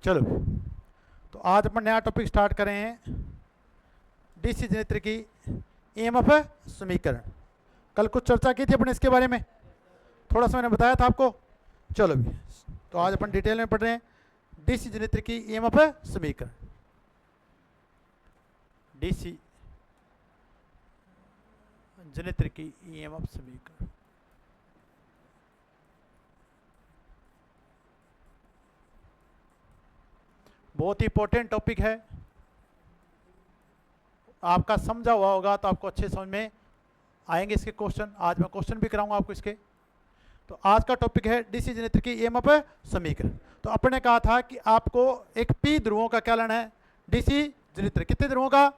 चलो, तो आज अपन नया टॉपिक स्टार्ट कर रहे हैं, डीसी जनरेटर की ईएमएफ समीकरण। कल कुछ चर्चा की थी अपने इसके बारे में, थोड़ा सा मैंने बताया था आपको। चलो भी, तो आज अपन डिटेल में पढ़ रहे हैं डीसी जनरेटर की ईएमएफ समीकरण। डीसी जनरेटर की ईएमएफ समीकरण। बहुत ही इंपॉर्टेंट टॉपिक है, आपका समझा हुआ होगा तो आपको अच्छे समझ में आएंगे इसके क्वेश्चन। आज मैं क्वेश्चन भी कराऊंगा आपको इसके। तो आज का टॉपिक है डीसी जनरेटर की ईएमएफ समीकरण। तो अपन ने कहा था कि आपको एक पी ध्रुवों का क्या लेना है, डीसी जनरेटर कितने ध्रुवों का,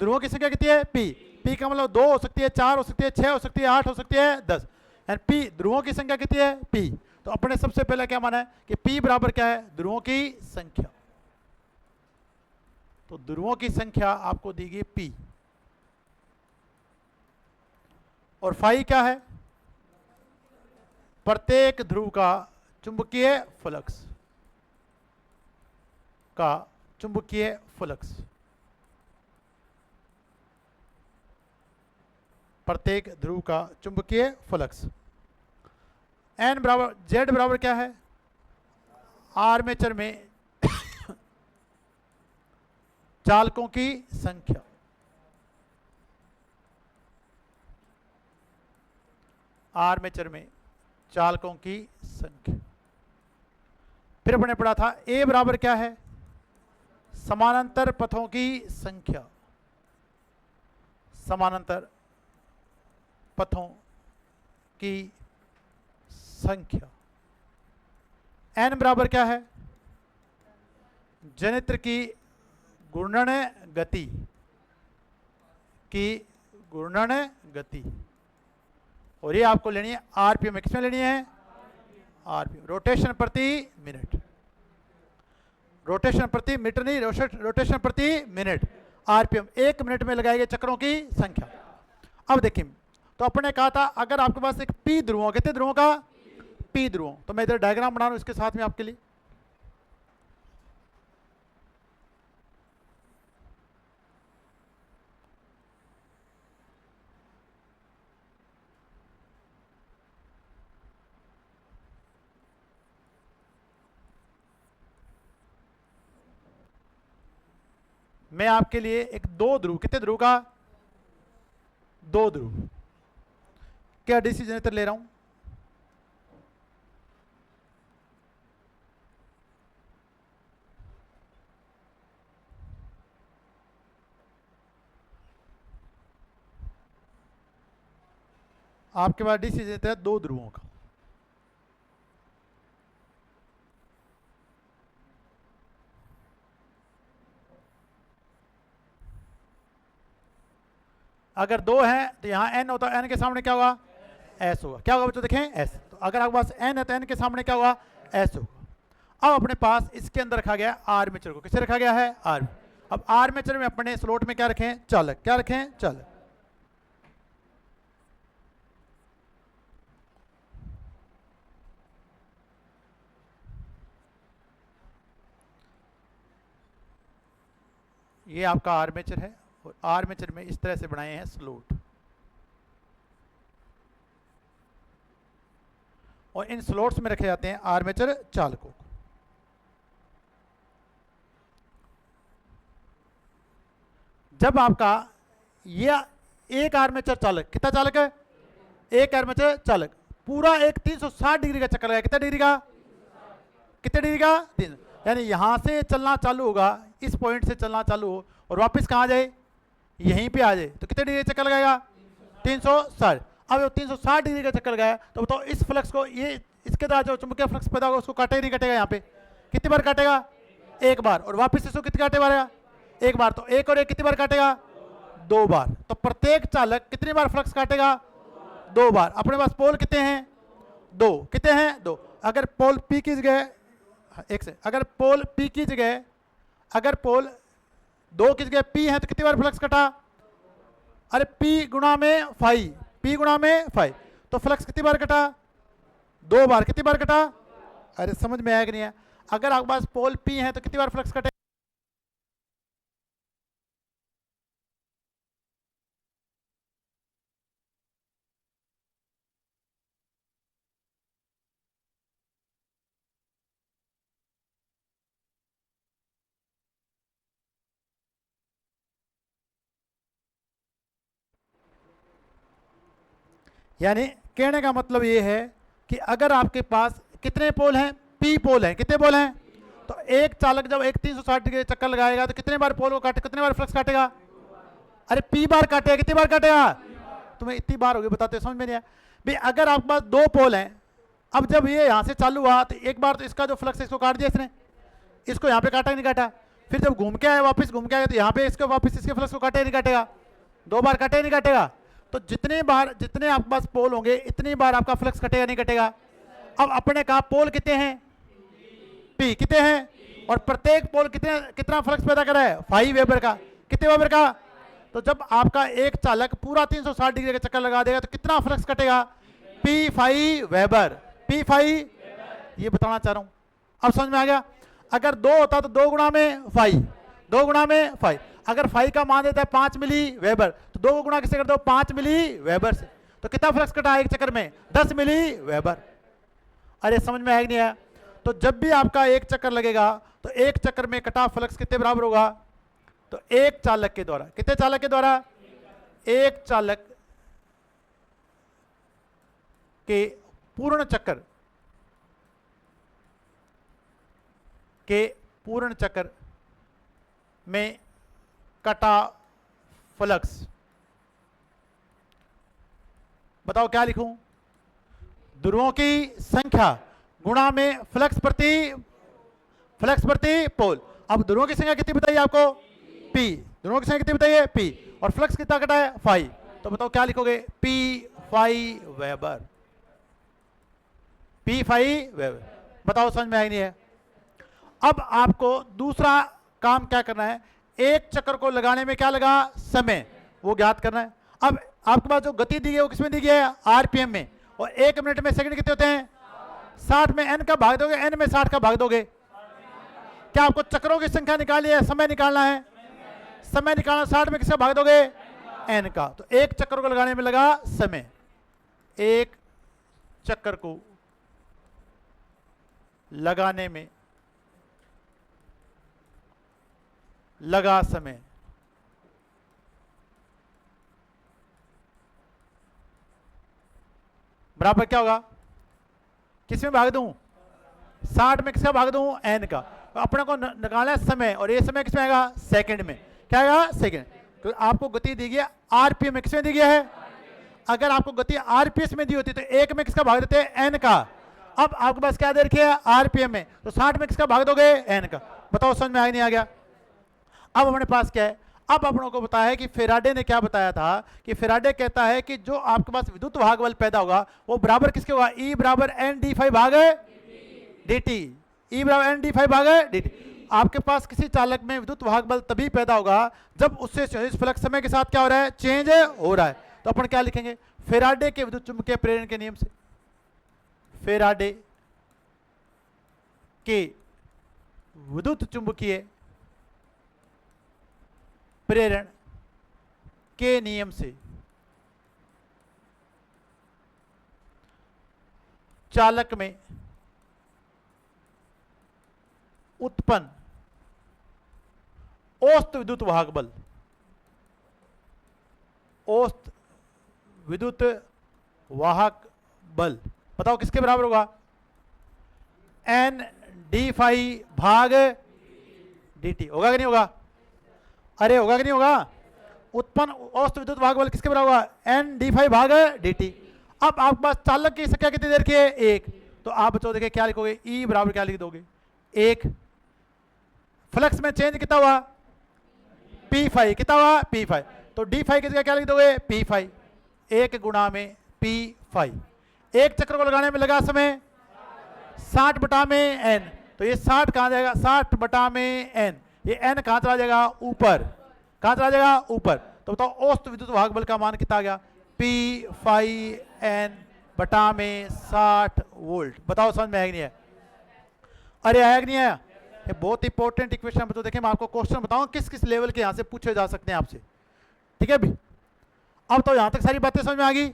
ध्रुवों की संख्या कितनी है, पी। पी का मतलब 2 हो सकती है, 4 हो सकती है, 6 हो सकती है, 8 हो सकती है, 10। एंड पी ध्रुवों की संख्या कितनी है, पी। तो अपने सबसे पहले क्या माना है कि पी बराबर क्या है, ध्रुवों की संख्या। तो ध्रुवों की संख्या आपको दी गई पी, और फाई क्या है, प्रत्येक ध्रुव का चुंबकीय फ्लक्स का चुंबकीय फ्लक्स, प्रत्येक ध्रुव का चुंबकीय फ्लक्स। एन बराबर, जेड बराबर क्या है, आर्मेचर में चालकों की संख्या। आर्मेचर में चालकों की संख्या। फिर अपने पढ़ा था ए बराबर क्या है, समानांतर पथों की संख्या। समानांतर पथों की संख्या। एन बराबर क्या है, जनरेटर की घूर्णन गति की घूर्णन गति। और ये आपको लेनी है आरपीएम में। किसमें लेनी है, आरपीएम, रोटेशन प्रति मिनट। रोटेशन प्रति मीटर नहीं, रोटेशन प्रति मिनट, आरपीएम। 1 मिनट में लगाए गए चक्रों की संख्या। अब देखिए, तो अपने कहा था अगर आपके पास एक पी ध्रुवों, कितने ध्रुवों का, पी ध्रुवों। तो मैं इधर डायग्राम बना रहा हूं इसके साथ में आपके लिए। मैं आपके लिए एक 2 ध्रुव, कितने ध्रुव का, 2 ध्रुव क्या डीसी जनरेटर ले रहा हूं। आपके पास डीसी जनरेटर है 2 ध्रुवों का। अगर 2 है तो यहां एन होता है, एन के सामने क्या होगा, एस होगा। क्या होगा बच्चों, देखें एस। तो अगर आपके पास एन है तो एन के सामने क्या होगा, एस होगा। अब अपने पास इसके अंदर रखा गया आर्मेचर को, किसे रखा गया है, आर्म। अब आर्मेचर में अपने स्लॉट में क्या रखें, चालक। क्या रखें, चालक। ये आपका आर्मेचर है, और आर्मेचर में इस तरह से बनाए हैं स्लॉट, और इन स्लॉट्स में रखे जाते हैं आर्मेचर चालकों को। जब आपका ये एक आर्मेचर चालक, कितना चालक है, एक आर्मेचर चालक पूरा एक 360 डिग्री का चक्कर लगाए, कितना डिग्री का, कितने डिग्री का, 3। यानी यहां से चलना चालू होगा, इस पॉइंट से चलना चालू हो और वापस कहां जाए, यहीं पे आ जाए, तो कितने डिग्री का चक्कर लगाएगा, 360। अब 360 डिग्री का चक्कर लगाया तो बताओ इस फ्लक्स को, ये इसके द्वारा जो चुंबकीय फ्लक्स पैदा होगा उसको काटे नहीं काटेगा, यहाँ पे कितनी बार काटेगा, 1 बार। और वापस इसको कितने काटे मारेगा, 1 बार। तो 1 और 1 कितनी बार काटेगा, 2 बार। तो प्रत्येक चालक कितनी बार फ्लक्स काटेगा, 2 बार। अपने पास पोल कितने हैं, 2। कितने हैं, 2। अगर पोल पी की जगह, एक से, अगर पोल पी की जगह, अगर पोल 2 की जगह पी है तो कितनी बार फ्लक्स कटा, अरे पी गुणा में फाई, पी गुणा में फाई। तो फ्लक्स कितनी बार कटा, 2 बार। कितनी बार कटा, अरे समझ में आया कि नहीं है। अगर आपके पास पोल P है तो कितनी बार फ्लक्स कटे? यानी कहने का मतलब ये है कि अगर आपके पास कितने पोल हैं? P पोल हैं। कितने पोल हैं? तो एक चालक जब एक 360 डिग्री चक्कर लगाएगा तो कितने बार पोल को काटे, कितने बार फ्लक्स काटेगा? अरे P बार काटेगा। कितनी बार काटेगा? तुम्हें इतनी बार होगी बताते, समझ में नहीं आया भाई। अगर आपके पास दो पोल हैं, अब जब ये यहाँ से चालू हुआ तो एक बार तो इसका जो फ्लक्स है इसको काट दिया इसने, इसको यहाँ पे काटा नहीं काटा, फिर जब घूम के आया वापस घूम के आया तो यहाँ पे इसको वापस इसके फ्लक्स को काटे नहीं काटेगा? दो बार काटे नहीं काटेगा? तो जितने बार जितने आपके पास पोल होंगे इतनी बार आपका फ्लक्स कटेगा नहीं कटेगा? अब अपने कहा पोल कितने हैं? P कितने हैं? और प्रत्येक पोल कितना फ्लक्स पैदा कर रहा है? 5 वेबर का। कितने वेबर का? तो जब आपका एक चालक पूरा 360 डिग्री का चक्कर लगा देगा तो कितना फ्लक्स कटेगा? P5 weber. P5 ये बताना चाह रहा हूं, अब समझ में आ गया? अगर 2 होता तो 2 गुणा में 5, 2 गुणा में 5। अगर 5 का मान देता है 5 मिली वेबर तो 2 गुणा किससे कर दो? 5 मिली वेबर से। तो कितना फ्लक्स कटा एक चक्कर में? 10 मिली वेबर। अरे समझ में आया नहीं आया? तो जब भी आपका एक चक्कर लगेगा तो एक चक्कर में कटा फ्लक्स कितने बराबर होगा? तो एक चालक के द्वारा, कितने चालक के द्वारा? एक चालक के पूर्ण चक्कर में कटा फ्लक्स। बताओ क्या लिखूं? ध्रुवों की संख्या गुणा में फ्लक्स प्रति पोल। अब ध्रुवों की संख्या कितनी बताइए आपको? P। ध्रुवों की संख्या कितनी बताइए? P। और फ्लक्स कितना कटा है? 5। तो बताओ क्या लिखोगे? P5 weber. P5 weber. बताओ समझ में आई नहीं है? अब आपको दूसरा काम क्या करना है? एक चक्कर को लगाने में क्या लगा? समय, वो ज्ञात करना है। अब आपके पास जो गति दी गई है वो किसमें दी गई है? आरपीएम में। और 1 मिनट में सेकंड कितने होते हैं? 60 में n का भाग दोगे, n में 60 का भाग दोगे। क्या आपको चक्रों की संख्या निकालनी है? समय निकालना है। समय निकालना, 60 में किसका भाग दोगे? n का। तो एक चक्कर को लगाने में लगा समय, एक चक्कर को लगाने में लगा समय। बराबर क्या होगा? किसमें भाग दूं? 60 में किसका भाग दूं? n का। तो अपने को निकालना है समय, और ये समय किसमें आएगा? सेकंड में। क्या आएगा? सेकंड। तो आपको गति दी गई है आरपीएम में। किसमें दी गई है? अगर आपको गति आरपीएस में दी होती तो 1 में किसका भाग देते हैं? n का। अब आपके पास क्या दे रखी है? आरपीएम में। तो 60 में किसका भाग दोगे? n का। बताओ समझ में आ नहीं आ गया? अब हमारे पास क्या है? अब अपनों को बताया है कि फेराडे ने क्या बताया था कि फेराडे कहता है कि जो आपके पास विद्युत भाग बल पैदा होगा वो बराबर किसके होगा? E बराबर n d5 भाग dt। E बराबर n d5 भाग dt। आपके पास किसी चालक में विद्युत भाग बल तभी पैदा होगा जब उससे फ्लक्स समय के साथ क्या हो रहा है? चेंज हो रहा है। तो अपन क्या लिखेंगे? फेराडे के विद्युत चुंबकीय प्रेरण के नियम से, फेराडे के विद्युत चुंबकीय प्रेरण के नियम से चालक में उत्पन्न औसत विद्युत वाहक बल, औसत विद्युत वाहक बल बताओ किसके बराबर होगा? n d5 भाग dt। होगा कि नहीं होगा? अरे होगा कि नहीं होगा? उत्पन्न औसत विद्युत वाहक बल किसके बराबर होगा? n d5 भाग dt। अब आपके पास चालक की संख्या कितनी देर की है? 1। तो आप बच्चों देखिए क्या लिखोगे? E बराबर क्या लिख दोगे? 1। फ्लक्स में चेंज कितना हुआ? P5। कितना हुआ? P5। तो D5 की जगह क्या लिख दोगे? P5। 1 गुणा में P5। एक चक्र को लगाने में लगा समय 60 बटा में n। तो ये 60 कहां जाएगा? 60 बटा में n। ये n कहां चला जाएगा? ऊपर। कहां चला जाएगा? ऊपर। तो बताओ औसत विद्युत वाहक बल का मान कितना आ गया? P5n बटा में 60 वोल्ट। बताओ समझ में है कि नहीं है? अरे आया कि नहीं आया? ये बहुत इंपॉर्टेंट इक्वेशन बताओ। देखिए मैं आपको क्वेश्चन बताऊं किस किस लेवल के यहां से पूछे जा सकते हैं आपसे, ठीक है भी। अब तो यहां तक सारी बातें समझ में आ गई।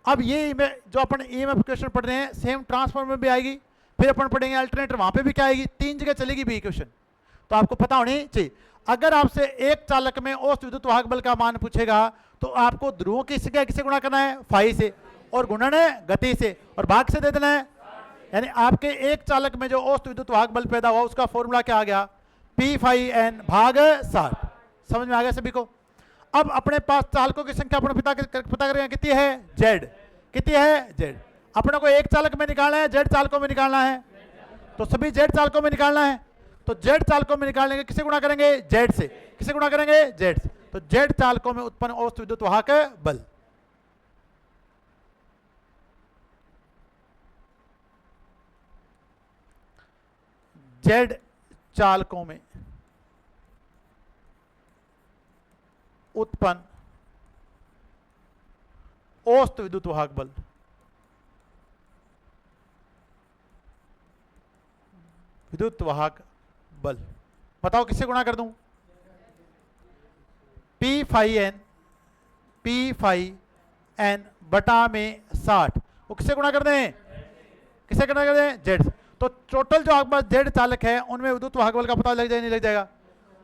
अब ये जो अपन ईएमएफ इक्वेशन पढ़ रहे हैं सेम ट्रांसफॉर्मर में भी आएगी, फिर अपन पढ़ेंगे अल्टरनेटर, वहां पे भी क्या आएगी, 3 जगह चलेगी भी इक्वेशन, तो आपको पता होनी चाहिए। अगर आपसे एक चालक में औसत विद्युत वाहक बल का मान पूछेगा तो आपको ध्रुवों की संख्या किससे गुणा करना है, फाई से, और गुणन है गति से, और भाग से दे देना है। यानी आपके एक चालक में जो औसत विद्युत वाहक बल पैदा हुआ उसका फॉर्मूला क्या आ गया, पी फाई एन भाग 60। समझ में आ गया सभी को? अब अपने पास चालकों की संख्या अपने पता करेंगे कितनी है, जेड, कितनी है, जेड। अपने को एक चालक में निकालना है, जेड चालकों में निकालना है, तो सभी जेड चालकों में निकालना है। तो जेड चालकों में निकालने के किसे गुणा करेंगे, जेड से। किसे गुणा करेंगे, जेड से। तो जेड चालकों में उत्पन्न औसत विद्युत वाहक बल, जेड चालकों में उत्पन्न औसत विद्युत वाहक बल, विद्युत वाहक बल बताओ किससे गुणा कर दूं, पी फाई एन बटा में 60, वो किससे गुणा कर दें, किससे गुणा कर दें, जेड। तो टोटल जो आपके पास जेड चालक है उनमें विद्युत वाहक बल का पता लग जाए नहीं लग जाएगा।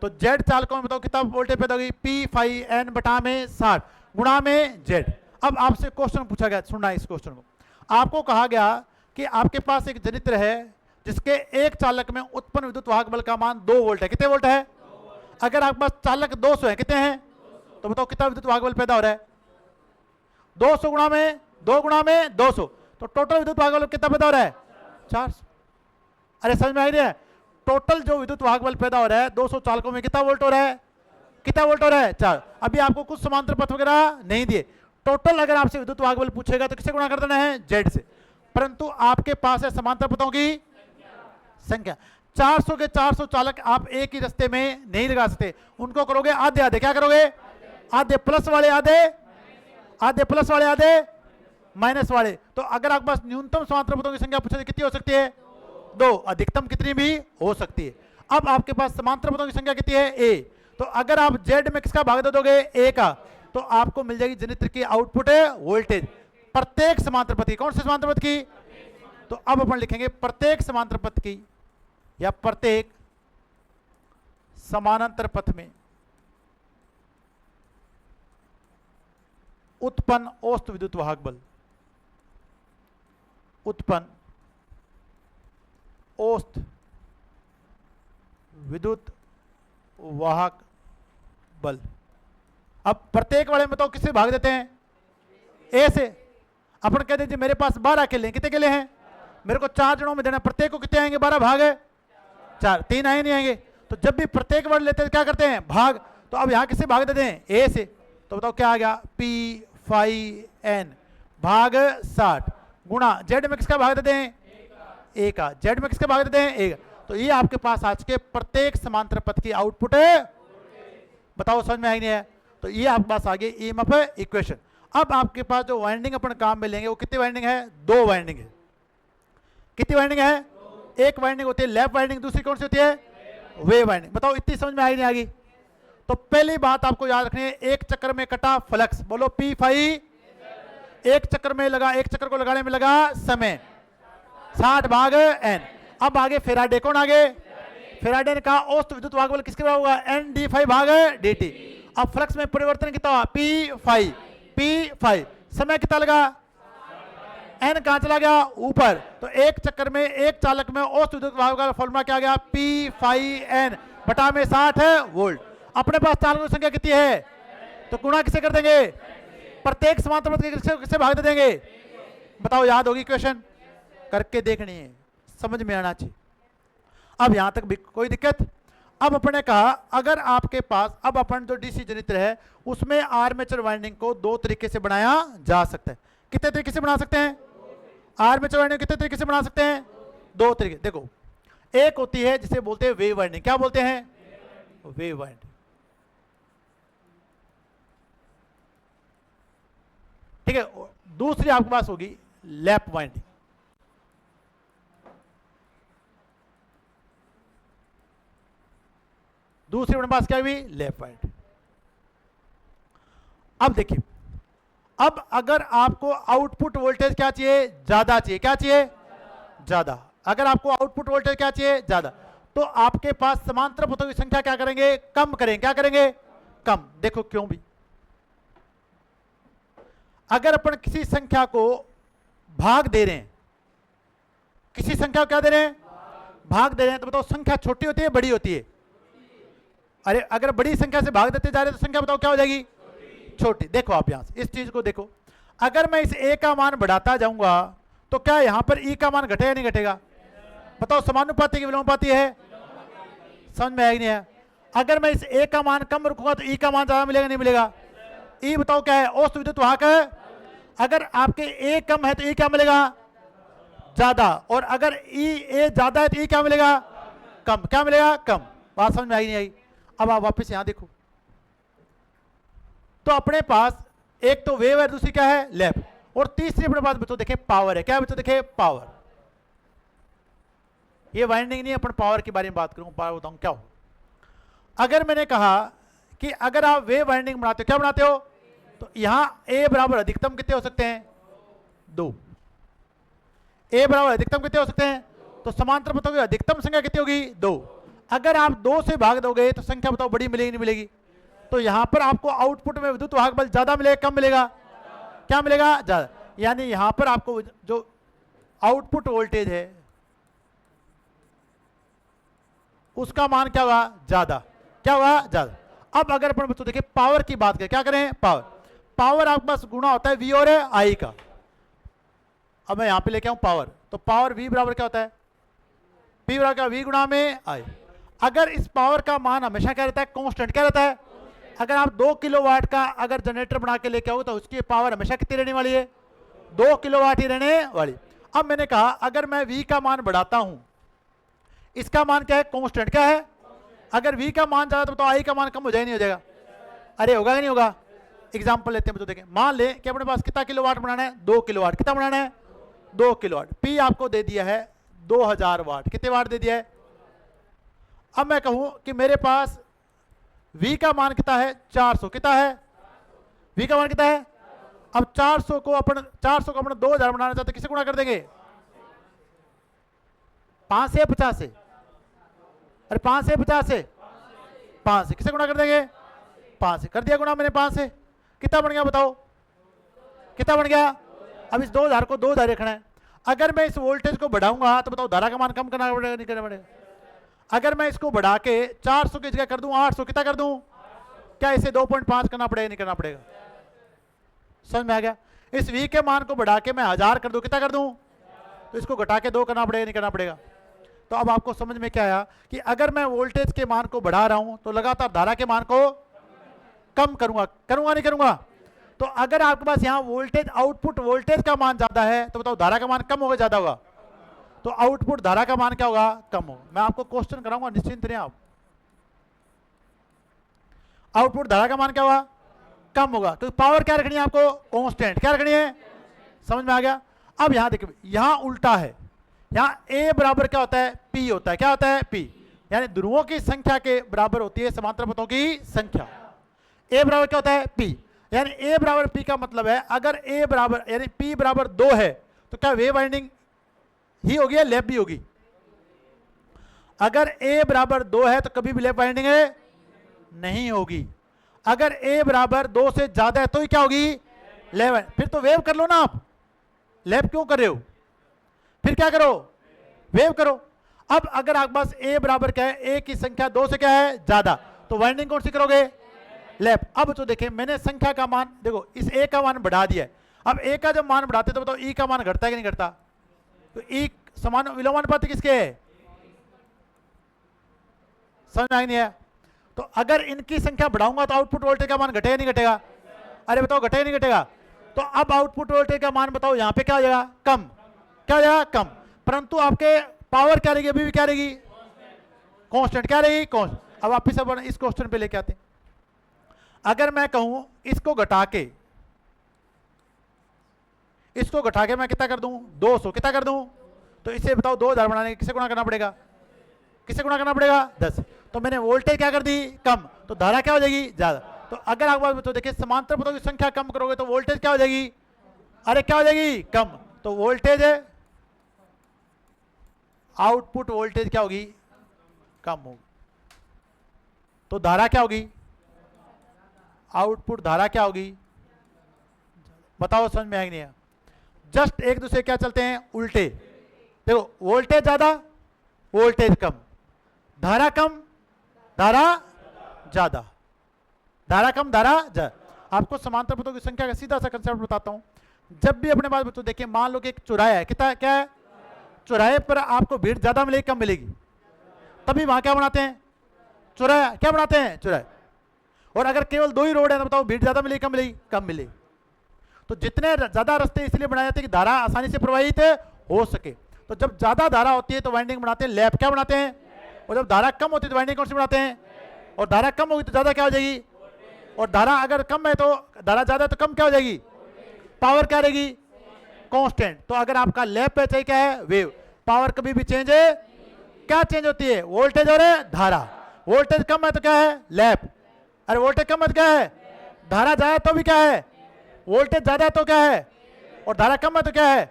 तो जेड चालकों में बताओ कितना वोल्टेज पैदा होगी, पी फाई एन बटा में 60 गुणा में जेड। अब आपसे क्वेश्चन पूछा गया, सुनना इस क्वेश्चन को। आपको कहा गया कि आपके पास एक जनित्र है जिसके एक चालक में उत्पन्न विद्युत वाहक बल का मान 2 वोल्ट है। कितने वोल्ट है? अगर आपके पास चालक 200 है, कितने हैं, तो बताओ कितना विद्युत वाहक बल पैदा हो रहा है, 200 गुणा में 2 गुणा में 200, तो टोटल विद्युत वाहक बल कितना पैदा हो रहा है, 400। अरे समझ में आ रही है? टोटल जो विद्युत वाहक बल पैदा हो रहा है 200 चालकों में कितना वोल्ट हो रहा है, कितना वोल्ट हो रहा है, 4। अभी आपको कुछ समांतर पथ वगैरह नहीं दिए, टोटल अगर आपसे विद्युत वाहक बल पूछेगा तो किससे गुणा कर देना है, जेड से। परंतु आपके पास है समांतर पथों की संख्या, 400 के 400 चालक आप एक ही रास्ते में नहीं लगा सकते, उनको करोगे आधे आधे। क्या करोगे, आधे प्लस वाले आधे, आधे प्लस वाले आधे माइनस वाले। तो अगर आपके पास न्यूनतम समांतर पथों की संख्या पूछे कितनी हो सकती है, 2, अधिकतम कितनी भी हो सकती है। अब आपके पास समांतर पथों की संख्या कितनी है, ए। तो अगर आप जेड में किसका भाग दे दोगे, ए का, तो आपको मिल जाएगी जनित्र की आउटपुट वोल्टेज प्रत्येक समांतर पथ की। कौन से समांतर पथ की? तो अब अपन लिखेंगे प्रत्येक समांतर पथ की या प्रत्येक समानांतर पथ में उत्पन्न औसत विद्युत वाहक बल, उत्पन्न औसत विद्युत वाहक बल। अब प्रत्येक वाले में तो किससे भाग देते हैं, ए से। अपन कहते हैं मेरे पास 12 केले हैं, कितने केले हैं, मेरे को 4 जनों में देना, प्रत्येक को कितने आएंगे, 12 भाग है 4, 3 आए नहीं आएंगे। तो जब भी प्रत्येक वर्ड लेते हैं क्या करते हैं, भाग। तो अब यहां किससे भाग देते हैं, ए से। तो बताओ क्या आ गया, पी फाई एन भाग 60 गुणा जेड में किसका भाग देते हैं, ए का। जेड में किसका भाग देते हैं, ए का। तो ये आपके पास आज के प्रत्येक समांतर पथ की आउटपुट है। बताओ समझ में आई नहीं है? तो ये आपके पास आ गई ईएमएफ इक्वेशन। अब आपके पास जो वाइंडिंग अपन काम में लेंगे वो कितनी वाइंडिंग है, 2 वाइंडिंग है। कितनी वाइंडिंग है, एक वाइंडिंग होती है लैप वाइंडिंग, दूसरी कौन सी होती है, वेव वाइंडिंग। बताओ इतनी समझ में आई नहीं आ गई? तो पहली बात आपको याद रखनी है, एक चक्कर में कटा फ्लक्स, बोलो पी फाई, एक चक्कर में लगा, एक चक्कर को लगाने में लगा समय 60 भाग एन। अब आगे फेराडे, कौन आगे, फेराडे ने कहा औसत विद्युत वाहक बल किसके बराबर होगा, एन डी फाई भाग डी टी। अब फ्लक्स में परिवर्तन कितना हुआ, पी फाई, समय कितना लगा, एन कहां चला गया, ऊपर। तो एक चक्कर में एक चालक में औसत विद्युत वाहक का फॉर्मूला क्या गया, पी फाई एन बटा में 60 वोल्ट। अपने पास चालकों की संख्या कितनी है, तो गुणा किसे कर देंगे, प्रत्येक समांतर पथ किससे भाग दे देंगे। बताओ याद होगी क्वेश्चन, करके देखनी है, समझ में आना चाहिए। अब यहां तक भी कोई दिक्कत? अब अपने कहा अगर आपके पास, अब अपन जो डीसी जनित्र है उसमें आर्मेचर वाइंडिंग को 2 तरीके से बनाया जा सकता है। कितने तरीके से बना सकते हैं, आर्मेचर वाइंडिंग कितने तरीके से बना सकते हैं, 2 तरीके। देखो एक होती है जिसे बोलते हैं वेव वाइंडिंग, क्या बोलते हैं, वेव वाइंडिंग, ठीक है। दूसरी आपके पास होगी लैप वाइंडिंग। दूसरी अपने पास क्या हुई, लेफ्ट वाइड। अब देखिए, अब अगर आपको आउटपुट वोल्टेज क्या चाहिए, ज्यादा चाहिए, क्या चाहिए, ज्यादा। अगर आपको आउटपुट वोल्टेज क्या चाहिए, ज्यादा, तो आपके पास समांतर पथों की संख्या क्या करेंगे, कम करेंगे। क्या करेंगे, कम। देखो क्यों भी, अगर अपन किसी संख्या को भाग दे रहे हैं, किसी संख्या को क्या दे रहे हैं, भाग दे रहे हैं, तो बताओ संख्या छोटी होती है बड़ी होती है? अरे अगर बड़ी संख्या से भाग देते जा रहे हैं तो संख्या बताओ क्या हो जाएगी, छोटी। देखो आप यहां से इस चीज को देखो, अगर मैं इस a का मान बढ़ाता जाऊंगा तो क्या यहां पर e का मान घटेगा नहीं घटेगा? बताओ समानुपाती की विलोमानुपाती है, समझ में आएगी नहीं है? अगर मैं इस a का मान कम रखूंगा तो e का मान ज्यादा मिलेगा नहीं मिलेगा? e बताओ क्या है, औसत विद्युत वाहक है। अगर आपके a कम है तो e क्या मिलेगा, ज्यादा। और अगर a ज्यादा है तो e क्या मिलेगा, कम। क्या मिलेगा, कम। बात समझ में आई नहीं आई? अब आप वापस यहां देखो, तो अपने पास एक तो वेव है, दूसरी क्या है, लैप, और तीसरी अपने पास बच्चों देखे पावर है। क्या बच्चों देखे, पावर। ये वाइंडिंग नहीं, अपन पावर के बारे में बात करूंगा, पावर बताऊं क्या हो। अगर मैंने कहा कि अगर आप वेव वाइंडिंग बनाते हो, क्या बनाते हो, तो यहां a बराबर अधिकतम कितने हो सकते हैं, 2। a बराबर अधिकतम कितने हो सकते हैं, तो समांतर पथों की अधिकतम संख्या कितनी होगी, 2। अगर आप 2 से भाग दोगे तो संख्या बताओ बड़ी मिलेगी नहीं मिलेगी? तो यहां पर आपको आउटपुट में विद्युत वाहक बल ज्यादा मिलेगा, कम मिलेगा, क्या मिलेगा, ज्यादा। यानी यहां पर आपको जो आउटपुट वोल्टेज है उसका मान क्या हुआ, ज्यादा। क्या हुआ, ज्यादा। अब अगर अपन बच्चों देखिए पावर की बात करें, क्या करें, पावर। पावर आपके पास गुणा होता है V और I का। अब मैं यहां पे लेके आऊं पावर, तो पावर V बराबर क्या होता है, P बराबर क्या, V गुणा में I। अगर इस पावर का मान हमेशा क्या रहता है, कांस्टेंट। क्या रहता है, अगर आप 2 किलोवाट का अगर जनरेटर बना के लेके आओ तो उसकी पावर हमेशा कितनी रहने वाली है, 2 किलोवाट ही रहने वाली। अब मैंने कहा अगर मैं V का मान बढ़ाता हूं, इसका मान क्या है, कांस्टेंट। क्या है, अगर V का मान ज्यादा तो I का मान कम हो जाए, नहीं हो जाएगा? अरे होगा कि नहीं होगा? एग्जांपल लेते हैं, तो देखें, मान ले कि अपने पास कितना किलोवाट बनाना है, 2 किलोवाट। कितना बनाना है, 2 किलोवाट। P आपको दे दिया है 2000 वाट। कितने वाट दे दिया है? अब मैं कहूं कि मेरे पास V का मान कितना है, 400। कितना है, V का मान कितना है? अब 400 को अपन 2000 बनाना चाहते, किसे गुणा कर देंगे, 5 से 50 से? अरे 5 से 50 से, 5 से। किसे गुणा कर देंगे, 5 से। कर दिया गुणा मैंने 5 से। कितना बन गया बताओ, कितना बन गया? अब इस 2000 को 2000 रखना है। अगर मैं इस वोल्टेज को बढ़ाऊंगा तो बताओ धारा का मान कम करना पड़ेगा, नहीं करना पड़ेगा? अगर मैं इसको बढ़ा के 400 की जगह कर दूं 800, कितना कर दूं, क्या इसे 2.5 करना पड़ेगा, नहीं करना पड़ेगा? समझ में आ गया? इस V के मान को बढ़ा के मैं 1000 कर दूं, कितना कर दूं, तो इसको घटा के 2 करना पड़ेगा, नहीं करना पड़ेगा? तो अब आपको समझ में क्या आया कि अगर मैं वोल्टेज के मान को बढ़ा रहा हूं तो लगातार धारा के मान को कम करूंगा, नहीं करूंगा? तो अगर आपके पास यहां वोल्टेज, आउटपुट वोल्टेज का मान ज्यादा है तो बताओ धारा का मान कम होगा, ज्यादा होगा? तो आउटपुट धारा का मान क्या होगा, कम होगा। मैं आपको क्वेश्चन कराऊंगा, निश्चिंत रहिए आप। आउटपुट धारा का मान क्या होगा, कम होगा। तो पावर क्या रखनी है आपको, कांस्टेंट। क्या रखनी है, समझ में आ गया? अब यहां देखिए, यहां उल्टा है, यहां A बराबर क्या होता है, P होता है। क्या होता है, P। यानी ध्रुवों की संख्या के बराबर होती है समांतर पथों की संख्या। A बराबर क्या होता है, P। यानी A बराबर P का मतलब है अगर A बराबर यानी P बराबर 2 है तो क्या वेव वाइंडिंग ही होगी या लैप भी होगी? अगर A बराबर 2 है तो कभी भी लैप वाइंडिंग है नहीं होगी। अगर A बराबर 2 से ज्यादा है तो ही क्या होगी, लैप। फिर तो वेव कर लो ना आप, लैप क्यों कर रहे हो? फिर क्या करो, वेव करो। अब अगर आपके पास A बराबर क्या है, A की संख्या 2 से क्या है, ज्यादा, तो वाइंडिंग कौन सी करोगे, लैप। अब तो देखें मैंने संख्या का मान, देखो इस A का मान बढ़ा दिया है। अब A का जब मान बढ़ाते तो बताओ E का मान घटता है कि नहीं घटता? तो E समान विलोमानुपाती किसके है, समझ में आई नहीं है? तो अगर इनकी संख्या बढ़ाऊंगा तो आउटपुट वोल्टेज का मान घटेगा नहीं घटेगा? अरे बताओ घटेगा नहीं घटेगा? तो अब आउटपुट वोल्टेज का मान बताओ यहां पे क्या हो जाएगा, कम। क्या हो जाएगा, कम। परंतु आपके पावर क्या रहेगी, अभी भी क्या रहेगी, कांस्टेंट। क्या रहेगी, कांस्टेंट। अब वापिस अब इस क्वेश्चन पे लेके आते हैं। अगर मैं कहूं इसको घटा के मैं कितना कर दूं, 200। कितना कर दूं, तो इसे बताओ 2000 बनाने के किसे गुणा करना पड़ेगा, किससे गुणा करना पड़ेगा 10। तो मैंने वोल्टेज क्या कर दी कम, तो धारा क्या हो जाएगी ज्यादा। तो अगर आप बात देखिए समांतर पदों की संख्या कम करोगे तो वोल्टेज क्या हो जाएगी, अरे क्या हो जाएगी कम। तो वोल्टेज आउटपुट वोल्टेज क्या होगी कम होगी, तो धारा क्या होगी, आउटपुट धारा क्या होगी, बताओ समझ में आएगी नहीं। जस्ट एक दूसरे क्या चलते हैं उल्टे। देखो वोल्टेज ज्यादा वोल्टेज कम, धारा कम धारा ज्यादा, धारा कम धारा ज्यादा। आपको समांतर पथों की संख्या का सीधा सा कंसेप्ट बताता हूं। जब भी अपने पास बच्चों देखिए मान लो कि एक चौराहा है, कितना क्या है चौराहे पर आपको भीड़ ज्यादा मिलेगी कम मिलेगी, तभी वहां क्या बनाते हैं चौराहा, क्या बनाते हैं चौराहे। और अगर केवल 2 ही रोड है तो बताओ भीड़ ज्यादा मिलेगी कम मिलेगी, कम मिलेगी। तो जितने ज्यादा रास्ते इसलिए बनाए जाते हैं कि धारा आसानी से प्रवाहित हो सके। तो जब ज्यादा धारा होती है तो वाइंडिंग बनाते हैं लैप, क्या बनाते हैं। और जब धारा कम होती है तो वाइंडिंग कौन सी बनाते हैं, और धारा कम होगी तो ज्यादा क्या हो जाएगी, और धारा अगर कम है तो धारा ज्यादा है तो कम क्या हो जाएगी, पावर क्या रहेगी कांस्टेंट। तो अगर आपका लैप है चाहे क्या है वेव, पावर कभी भी चेंज है, क्या चेंज होती है वोल्टेज और धारा। वोल्टेज कम है तो क्या है लैप, अरे वोल्टेज कम है तो क्या है धारा ज्यादा तो भी क्या है, वोल्टेज ज्यादा तो क्या है, और धारा कम है तो क्या है।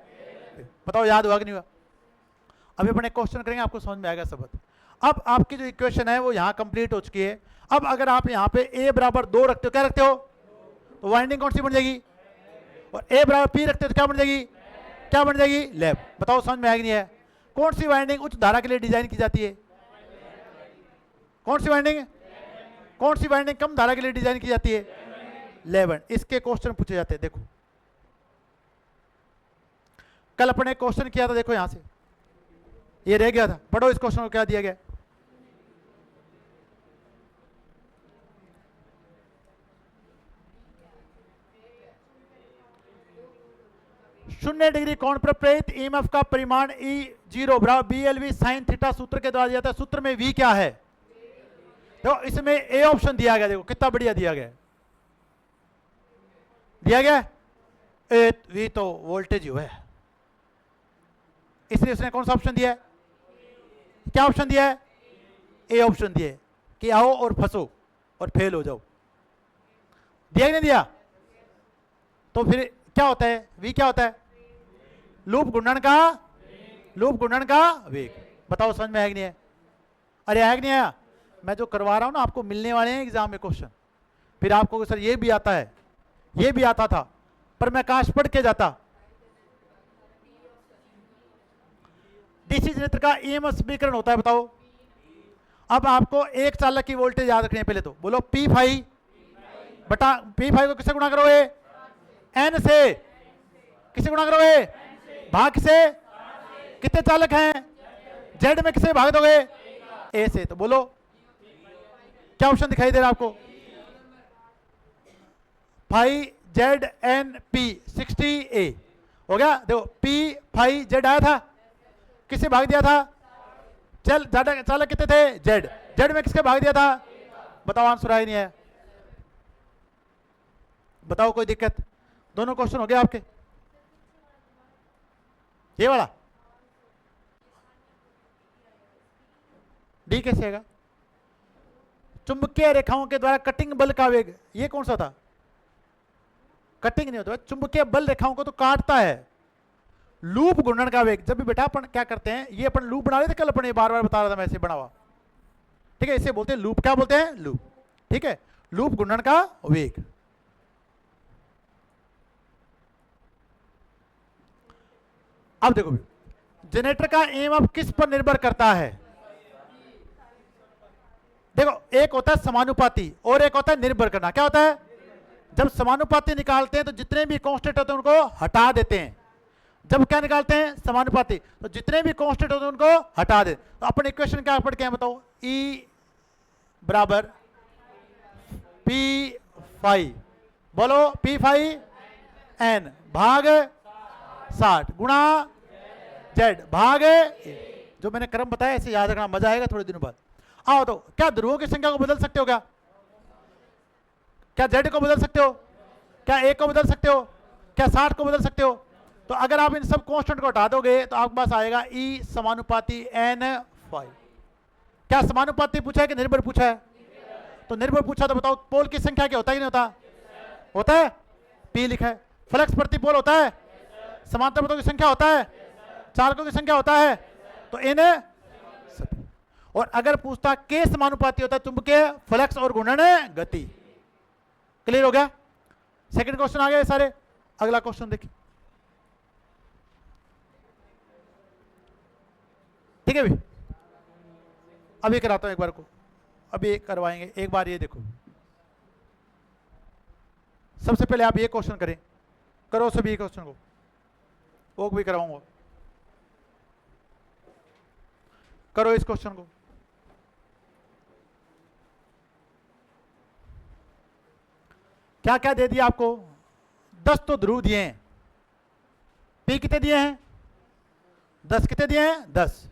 बताओ याद हुआ कि नहीं हुआ। अभी अपने क्वेश्चन करेंगे आपको समझ में आएगा सब। अब आपकी जो इक्वेशन है वो यहाँ कंप्लीट हो चुकी है। अब अगर आप यहाँ पे a बराबर 2 रखते हो, क्या रखते हो, तो वाइंडिंग कौन सी बन जाएगी, और a बराबर p रखते हो तो क्या बन जाएगी, क्या बन जाएगी लैप। बताओ समझ में आएगी नहीं है। कौन सी वाइंडिंग उच्च धारा के लिए डिजाइन की जाती है, कौन सी वाइंडिंग, कौन सी वाइंडिंग कम धारा के लिए डिजाइन की जाती है 11। इसके क्वेश्चन पूछे जाते हैं। देखो कल अपने क्वेश्चन किया था, देखो यहां से ये रह गया था, पढ़ो इस क्वेश्चन को क्या दिया गया। शून्य डिग्री कोण पर प्रेरित ईएमएफ का परिमाण E0 बराबर BLV sin थीटा सूत्र के द्वारा दिया जाता है। सूत्र में V क्या है, देखो इसमें A ऑप्शन दिया गया, देखो कितना बढ़िया दिया गया, दिया गया V तो वोल्टेज है, इसलिए उसने कौन सा ऑप्शन दिया है, क्या ऑप्शन दिया है, ए ऑप्शन दिया है कि आओ और फंसो और फेल हो जाओ। दिया कि नहीं दिया। तो फिर क्या होता है वी क्या होता है, लूप घूर्णन का, लूप घूर्णन का वेग। बताओ समझ में आया कि नहीं है, अरे आया कि नहीं आया। मैं जो करवा रहा हूं ना आपको मिलने वाले हैं एग्जाम में क्वेश्चन, फिर आपको सर ये भी आता है ये भी आता था, पर मैं काश पढ़ के जाता। डीसी जनरेटर का ईएमएफ समीकरण होता है, बताओ। अब आपको एक चालक की वोल्टेज याद रखनी है, पहले तो बोलो P5 बटा P5 को किससे गुणा करोगे, N से, किससे गुणा करोगे, भाग से, कितने चालक हैं, Z में किससे भाग दोगे, A से। तो बोलो क्या ऑप्शन दिखाई दे रहा है आपको, 5ZNP 60A हो गया। देखो P5Z आया था, किससे भाग दिया था, चल ज्यादा चालक कितने थे जेड, जेड में किसके भाग दिया था। बताओ आंसर आया नहीं है, बताओ कोई दिक्कत। दोनों क्वेश्चन हो गए आपके, ये वाला डी कैसे आएगा, चुंबकीय रेखाओं के द्वारा कटिंग बल का वेग, ये कौन सा था, कटिंग नहीं होता, चुंबकीय बल रेखाओं को तो काटता है। लूप घूर्णन का वेग, जब भी बेटा अपन क्या करते हैं, ये अपन लूप बना रहे थे कल, अपन बार बार बता रहा था मैं ऐसे बना हुआ, ठीक है, इसे बोलते हैं लूप, क्या बोलते हैं लूप, ठीक है, लूप घूर्णन का वेग। अब देखो जनरेटर का ईएमएफ किस पर निर्भर करता है, देखो एक होता है समानुपाती और एक होता है निर्भर करना। क्या होता है, जब समानुपाती निकालते हैं तो जितने भी कांस्टेंट होते हैं उनको हटा देते हैं, जब क्या निकालते हैं समानुपाती तो जितने भी कांस्टेंट होते हैं उनको हटा दे। तो अपन इक्वेशन क्या पढ़ के हैं बताओ, E बराबर P5, बोलो P5N भाग 60 गुणा Z भाग, जो मैंने क्रम बताया ऐसे याद रखना, मजा आएगा थोड़े दिनों बाद। आओ तो क्या ध्रुवों की संख्या को बदल सकते हो, क्या Z को बदल सकते हो, क्या A को बदल सकते हो, क्या 60 को बदल सकते हो। तो अगर आप इन सब कांस्टेंट को हटा दोगे तो आपके पास आएगा E समानुपाती N5। क्या समानुपाती पूछा है कि निर्भर पूछा है? तो निर्भर पूछा तो बताओ पोल की संख्या क्या होता है कि नहीं होता? होता है, P लिखा है। फ्लक्स प्रति पोल होता है, समांतर पथों की संख्या होता है, चालकों की संख्या होता है, तो इन सभी। और अगर पूछता के समानुपाती होता है चुंबकीय फ्लक्स और घूर्णन गति। क्लियर हो गया? सेकंड क्वेश्चन आ गए सारे। अगला क्वेश्चन देखिए, ठीक है भाई। अभी कराता हूं एक बार को, अभी करवाएंगे एक बार। ये देखो, सबसे पहले आप ये क्वेश्चन करें, करो सभी क्वेश्चन को, वो भी करवाऊंगा। करो इस क्वेश्चन को। क्या क्या दे दिया आपको? 10 तो ध्रुव दिए हैं। P कितने दिए हैं? 10 कितने दिए हैं? 10।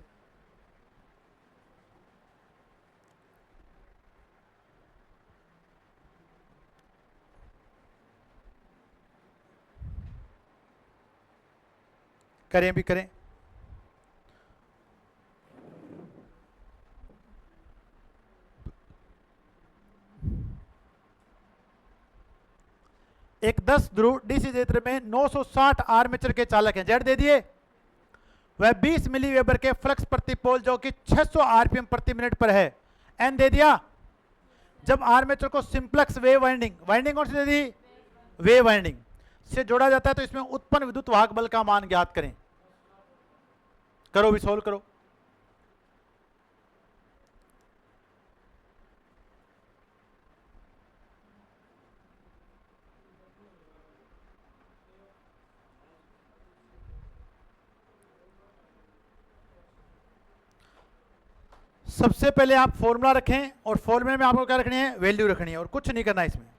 करें भी करें। एक 10 ध्रुव डीसी क्षेत्र में 960 आर्मेचर के चालक हैं, जेड दे दिए। वह 20 मिली वेबर के फ्लक्स प्रति पोल जो कि 600 आरपीएम प्रति मिनट पर है, एन दे दिया। जब आर्मेचर को सिंप्लेक्स वेव वाइंडिंग, वाइंडिंग कौन सी दे दी? वेव वाइंडिंग से जोड़ा जाता है तो इसमें उत्पन्न विद्युत वाहक बल का मान ज्ञात करें। करो भी, सोल्व करो। सबसे पहले आप फॉर्मूला रखें और फॉर्मूले में आपको क्या रखनी है? वैल्यू रखनी है, और कुछ नहीं करना इसमें।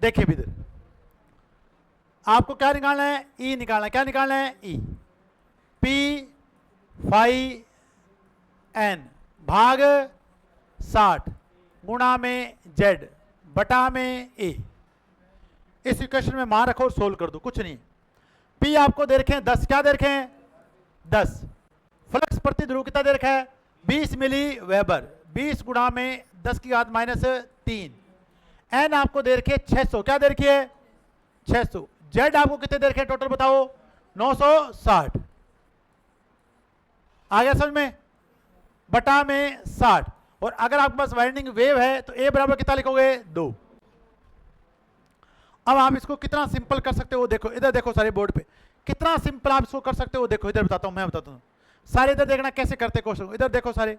देखिए इधर आपको क्या निकालना है? ई निकालना है। क्या निकालना है? ई। P फाई N भाग 60 गुणा में Z बटा में A। इस इक्वेशन में मान रखो और सोल्व कर दो, कुछ नहीं। P आपको दे रखे हैं 10, क्या दे रखे हैं? 10। फ्लक्स प्रति ध्रुव कितना दे रखा है? 20 मिली वेबर, 20 गुणा में 10 की घात -3। N आपको दे रखे 600, क्या दे रखी है? 600। Z आपको कितने दे रखे हैं टोटल बताओ? 960। आ गया समझ में? बटा में 60। और अगर आपके पास वाइंडिंग वेव है तो A बराबर कितना लिखोगे? 2। अब आप इसको कितना सिंपल कर सकते हो देखो, इधर देखो सारे बोर्ड पे कितना सिंपल आप इसको कर सकते हो। देखो इधर बताता हूं, मैं बताता हूं सारे, इधर देखना कैसे करते क्वेश्चन। इधर देखो सारे,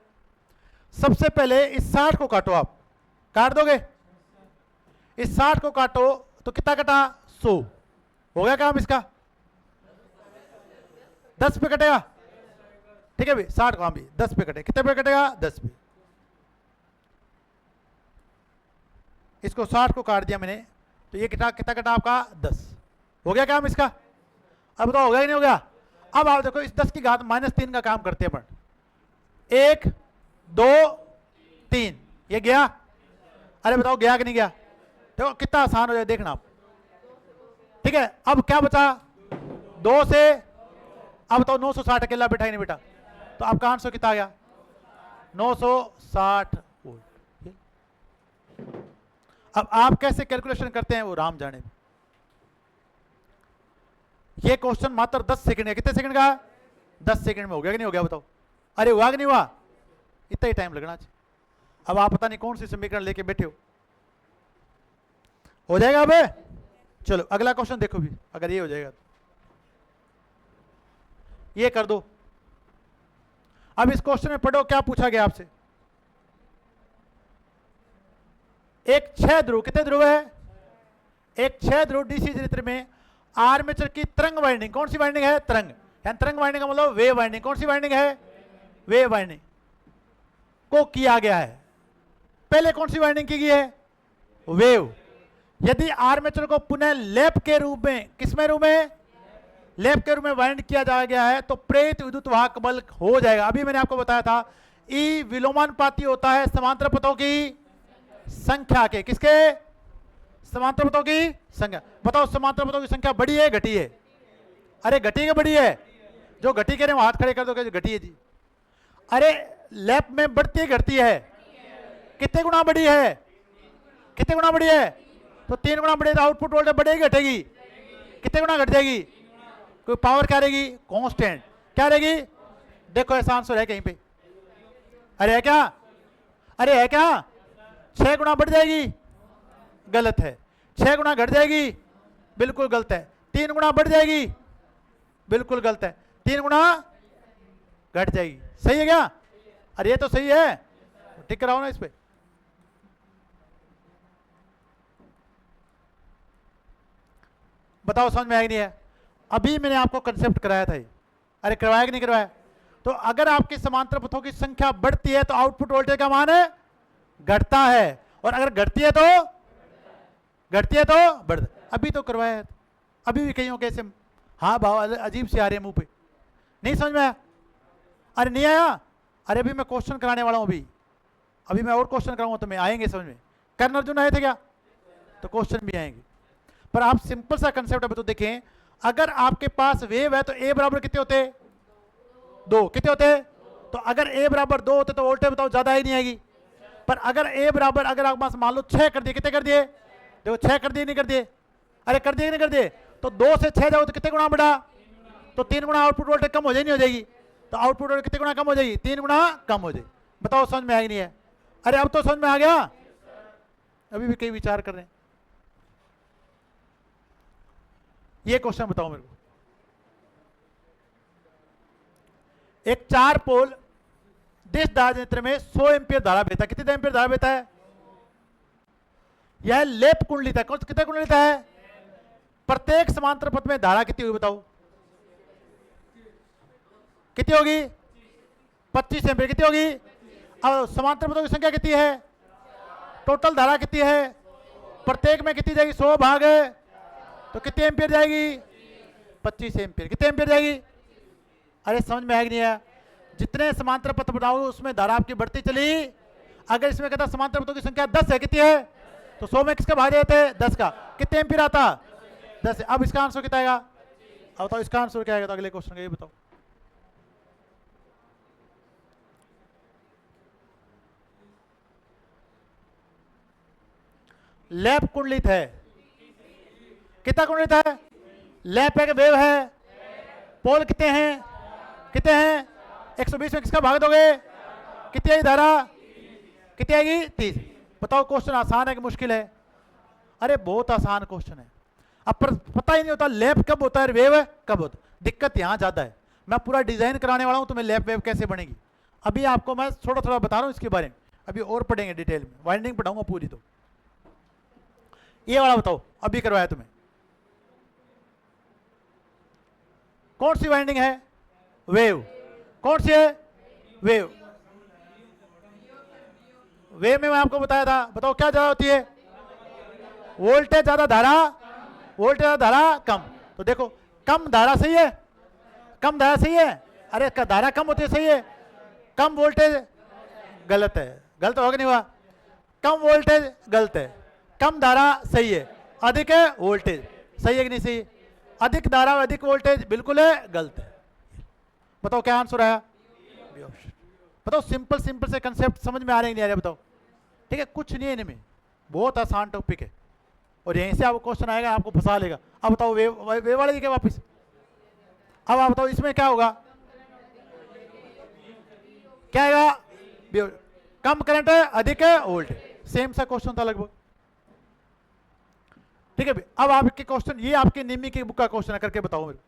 सबसे पहले इस 60 को काटो। आप काट दोगे? इस 60 को काटो तो कितना कटा? 100। हो गया काम इसका? 10 पे कटेगा, ठीक है भाई। 60 काम भी 10 पे कटे, कितने पे कटेगा? 10 पे। इसको 60 को काट दिया मैंने, तो ये कितना कितना कटा आपका? 10। हो गया काम इसका? अब बताओ हो गया कि नहीं हो गया? अब आप देखो इस 10 की घात -3 का काम करते हैं अपन। 1 2 3, ये गया? अरे बताओ गया कि नहीं गया? देखो कितना आसान हो जाए, देखना आप। ठीक है, अब क्या बचा? 2 से, अब बताओ 960 अकेला बैठा ही नहीं बेटा, तो आपका आंसर कितना आ गया? 960 वोल्ट। अब आप कैसे कैलकुलेशन करते हैं वो राम जाने। ये क्वेश्चन मात्र 10 सेकंड है। कितने सेकंड का? 10 सेकंड में हो गया कि नहीं हो गया बताओ? अरे हुआ कि नहीं हुआ? इतना ही टाइम लगना चाहिए। अब आप पता नहीं कौन सी समीकरण लेके बैठे हो जाएगा अब? चलो अगला क्वेश्चन देखो भी, अगर ये हो जाएगा तो ये कर दो। अब इस क्वेश्चन में पढ़ो क्या पूछा गया आपसे। एक 6 ध्रुव, कितने ध्रुव है? एक 6 ध्रुव डीसी क्षेत्र में आर्मेचर की तरंग वाइंडिंग, कौन सी वाइंडिंग है? तरंग। तरंग वाइंडिंग का मतलब वेव वाइंडिंग। कौन सी वाइंडिंग है? वेव वाइंडिंग को किया गया है। पहले कौन सी वाइंडिंग की गई है? वेव। यदि आर्मेचर को पुनः लैप के रूप में, किसमें रूप में? लैप के रूप में वाइंड किया जा गया है तो प्रेरित विद्युत वाहक बल हो जाएगा। अभी मैंने आपको बताया था ई विलोमानुपाती होता है समांतर पथों की संख्या के, किसके? समांतर पथों की संख्या। बताओ समांतर पथों की संख्या बड़ी है घटी है? अरे घटी के बड़ी है? जो घटी कह रहे हैं हाथ खड़े कर दो, घटी है जी। अरे लैप में बढ़ती है घटती है? कितने गुना बड़ी है? कितने गुना बड़ी है? तो 3 गुना बड़ी है। आउटपुट वोल्टेज बढ़ेगी घटेगी? कितने गुना घट जाएगी? कोई पावर क्या रहेगी? कांस्टेंट। क्या रहेगी? देखो ऐसा आंसर है कहीं पे? अरे है क्या? अरे है क्या? 6 गुना बढ़ जाएगी? गलत है। 6 गुना घट जाएगी? बिल्कुल गलत है। 3 गुना बढ़ जाएगी? बिल्कुल गलत है। 3 गुना घट जाएगी। सही है क्या? अरे ये तो सही है, टिक कराओ ना इस पे। बताओ समझ में आया नहीं है? अभी मैंने आपको कंसेप्ट कराया था ये। अरे करवाया कि नहीं करवाया? तो अगर आपकी समांतर पथों की संख्या बढ़ती है तो आउटपुट वोल्टेज का मान है घटता है, और अगर घटती है तो बढ़ता। अभी तो करवाया है, अभी भी कहीं कैसे हाँ भाव अजीब से आ रहे हैं मुंह पे। नहीं समझ में आया? अरे नहीं आया? अरे अभी मैं क्वेश्चन कराने वाला हूं। अभी मैं और क्वेश्चन कराऊंगा तो मैं आएंगे समझ में। कर्ण अर्जुन आए थे क्या? तो क्वेश्चन भी आएंगे। पर आप सिंपल सा कंसेप्ट है तो देखें, अगर आपके पास वेव है तो ए बराबर कितने होते? 2। कितने होते? तो अगर ए बराबर 2 होते तो वोल्टेज बताओ ज्यादा ही नहीं आएगी। पर अगर ए बराबर, अगर आपके पास मान लो 6 कर दिए, कितने कर दिए? देखो 6 कर दिए नहीं कर दिए? अरे कर दिए नहीं कर दिए? तो 2 से 6 जाओ तो कितने गुना बढ़ा? तो 3 गुना आउटपुट वोल्टेज कम हो जाएगी नहीं हो जाएगी? तो आउटपुट वोल्टेज कितने गुना कम हो जाएगी? 3 गुना कम हो जाएगी। बताओ समझ में आएगी नहीं है? अरे अब तो समझ में आ गया? अभी भी कई विचार कर रहे हैं। ये क्वेश्चन बताओ मेरे को। एक 4 पोल डिश धारा यंत्र में 100 एम्पीयर धारा बहता है। कितने एम्पीयर धारा बहता है? यह लेप कुंडलित है। कौन कितने कुंडलित है? प्रत्येक समांतर पथ में धारा कितनी होगी बताओ? कितनी होगी? 25 एम्पीयर। कितनी होगी? अब समांतर पथों की संख्या कितनी है? टोटल धारा कितनी है? प्रत्येक में कितनी जाएगी? 100 भाग तो कितने एम्पीयर जाएगी? 25 एम्पीयर। कितने एम्पीयर जाएगी? अरे समझ में आएगी नहीं है? जितने समांतर पथ बनाओगे उसमें धारा आपकी बढ़ती चली। अगर इसमें कहता समांतर पथों की संख्या 10 है, कितनी है? तो 100 में किसका भाग देते हैं? 10 का। कितने एम्पीयर आता? 10। अब इसका आंसर कितना आएगा? अब बताओ इसका आंसर क्या आएगा? तो अगले क्वेश्चन का ये बताओ। लैप कुंडलित है। कितना कुंडलित है? लैप है कि वेव है? पोल कितने हैं? कितने हैं? 120 में किसका भाग दोगे? कितनी आएगी धारा? कितनी आएगी? 30। बताओ क्वेश्चन आसान है कि मुश्किल है? अरे बहुत आसान क्वेश्चन है। अब पर पता ही नहीं होता लैप कब होता है, वेव कब होता है। दिक्कत यहाँ ज्यादा है। मैं पूरा डिजाइन कराने वाला हूँ तुम्हें लैप वेव कैसे बनेगी। अभी आपको मैं थोड़ा थोड़ा बता रहा हूँ इसके बारे में, अभी और पढ़ेंगे डिटेल में। वाइंडिंग पढ़ाऊंगा पूरी। तो ये वाला बताओ, अभी करवाया तुम्हें। कौन सी वाइंडिंग है? वेव। कौन सी है? वेव। वेव में मैं आपको बताया था, बताओ क्या ज्यादा होती है? वोल्टेज ज्यादा, धारा? वोल्टेज ज्यादा, धारा कम। तो देखो कम धारा सही है? कम धारा सही है? अरे धारा कम होती है, सही है? कम वोल्टेज गलत है। गलत होगा नहीं हुआ? कम वोल्टेज गलत है। कम धारा सही है। अधिक है वोल्टेज सही है कि नहीं सही? अधिक धारा और अधिक वोल्टेज बिल्कुल है गलत है। बताओ क्या आंसर आया? बताओ सिंपल सिंपल से कंसेप्ट समझ में आ रहे हैं नहीं आ रहे? बताओ। ठीक है, कुछ नहीं है इनमें, बहुत आसान टॉपिक है और यहीं से आपको क्वेश्चन आएगा, आपको फंसा लेगा। अब बताओ वेव वाले क्या वापिस? अब आप बताओ इसमें क्या होगा? क्या आएगा? कम करंट है, अधिक है वोल्टेज। सेम सा क्वेश्चन था लगभग। ठीक है, अब आपके क्वेश्चन, ये आपके निम्मी की बुक का क्वेश्चन है, करके बताओ मेरे।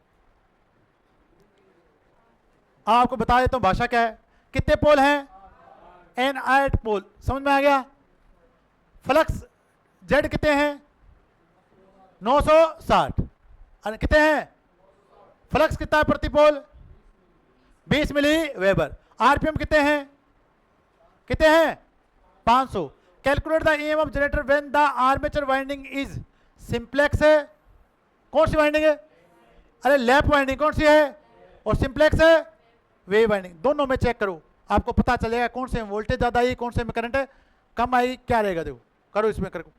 आपको बता देता हूं भाषा क्या है। कितने पोल हैं? N8 पोल। समझ में आ गया? फ्लक्स Z कितने हैं? 960। और कितने हैं? फ्लक्स कितना है प्रति पोल? 20 मिली वेबर। आरपीएम कितने हैं? कितने हैं? 500। Calculate the EMF generator when the armature winding is simplex है। कौन सी वाइंडिंग है? अरे लैप वाइंडिंग कौन सी है और सिंप्लेक्स है वेव वाइंडिंग, दोनों में चेक करो, आपको पता चलेगा कौन से में वोल्टेज ज्यादा आई, कौन से में करंट कम आई, क्या रहेगा। देखो करो इसमें करो,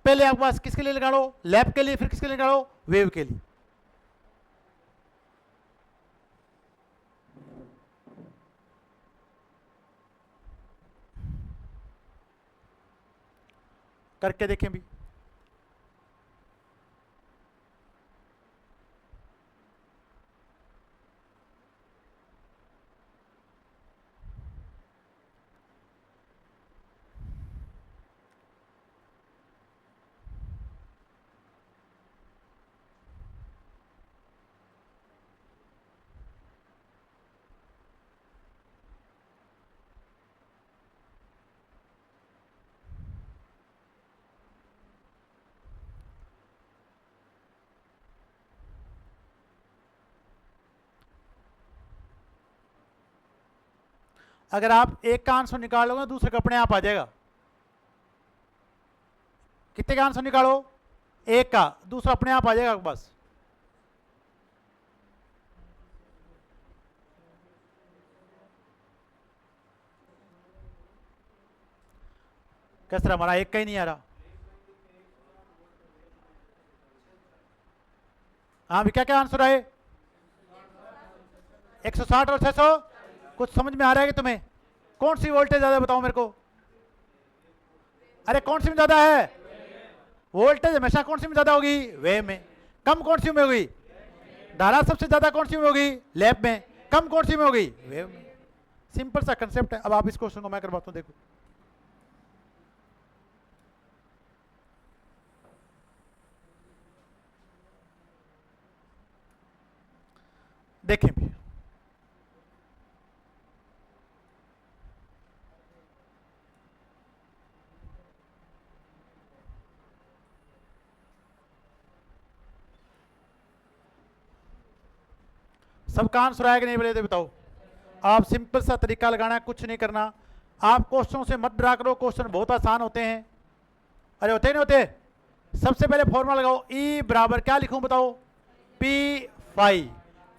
पहले आपके पास किसके लिए निकालो, लैप के लिए, फिर किसके लिए निकालो, वेव के लिए। करके देखें भी। अगर आप एक का आंसर निकालोगे दूसरे का अपने आप आ जाएगा। कितने का आंसर निकालो, एक का, दूसरा अपने आप आ जाएगा बस। किस तरह हमारा एक का ही नहीं आ रहा। हाँ भी क्या क्या आंसर आए, 160 और 600। कुछ समझ में आ रहा है कि तुम्हें, कौन सी वोल्टेज ज्यादा बताओ मेरे को। अरे कौन सी में ज्यादा है, वोल्टेज हमेशा कौन सी में ज्यादा होगी, वेव में। कम कौन सी में होगी, धारा सबसे ज्यादा कौन सी में होगी, लैप में। कम कौन सी में होगी, वेव में। सिंपल सा कंसेप्ट है। अब आप इस क्वेश्चन को मैं करवाता हूं, देखो देखें भी। सबका आंसर आएगा नहीं बोले तो बताओ। आप सिंपल सा तरीका लगाना है, कुछ नहीं करना। आप क्वेश्चन से मत डरा करो, क्वेश्चन बहुत आसान होते हैं। अरे होते नहीं होते। सबसे पहले फॉर्मूला लगाओ, ई बराबर क्या लिखूं बताओ, पी फाई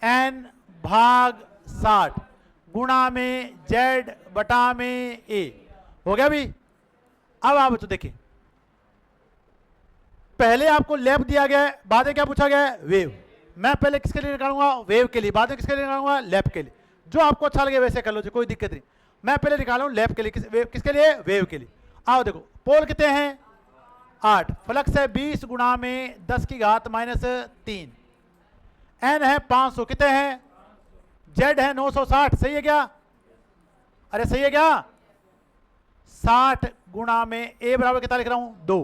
एन भाग 60 गुणा में जेड बटा में ए। हो गया भी। अब आप तो देखिए, पहले आपको लैप दिया गया है, बाद में क्या पूछा गया है, वेव। मैं पहले किसके लिए निकालूंगा, वेव के लिए, बाद में किसके लिए निकालूंगा, लैप के लिए। जो आपको अच्छा लगे वैसे कर लो जी, कोई दिक्कत नहीं। मैं पहले निकालूं लैप के लिए, किसके लिए, वेव के लिए। आओ देखो, पोल कितने हैं, 8, फ्लक्स है 20 गुणा में 10 की घात -3, एन है 500, कितने हैं, जेड है 960, सही है क्या, अरे सही है क्या, 60 गुणा में ए बराबर कितना लिख रहा हूं, 2।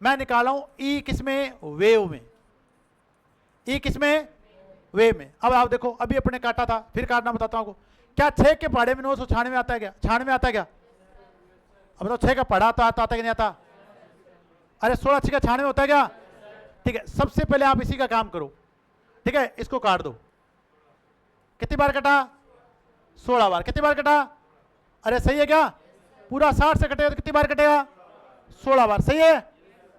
मैं निकाला हूं ई किसमें, वेव में। ई किसमें, वेव में। अब आप देखो, अभी अपने काटा था, फिर काटना बताता हूं आपको। क्या 6 के पहाड़े में 996 आता है क्या, 96 आता है क्या, अब बताओ 6 का पढ़ा तो आता कि नहीं आता। अरे 16 6 का 96 होता है क्या। ठीक है, सबसे पहले आप इसी का काम करो। ठीक है, इसको काट दो। कितनी बार कटा, 16 बार। कितनी बार कटा, अरे सही है क्या, पूरा 60 से कटेगा तो कितनी बार कटेगा, 16 बार। सही है,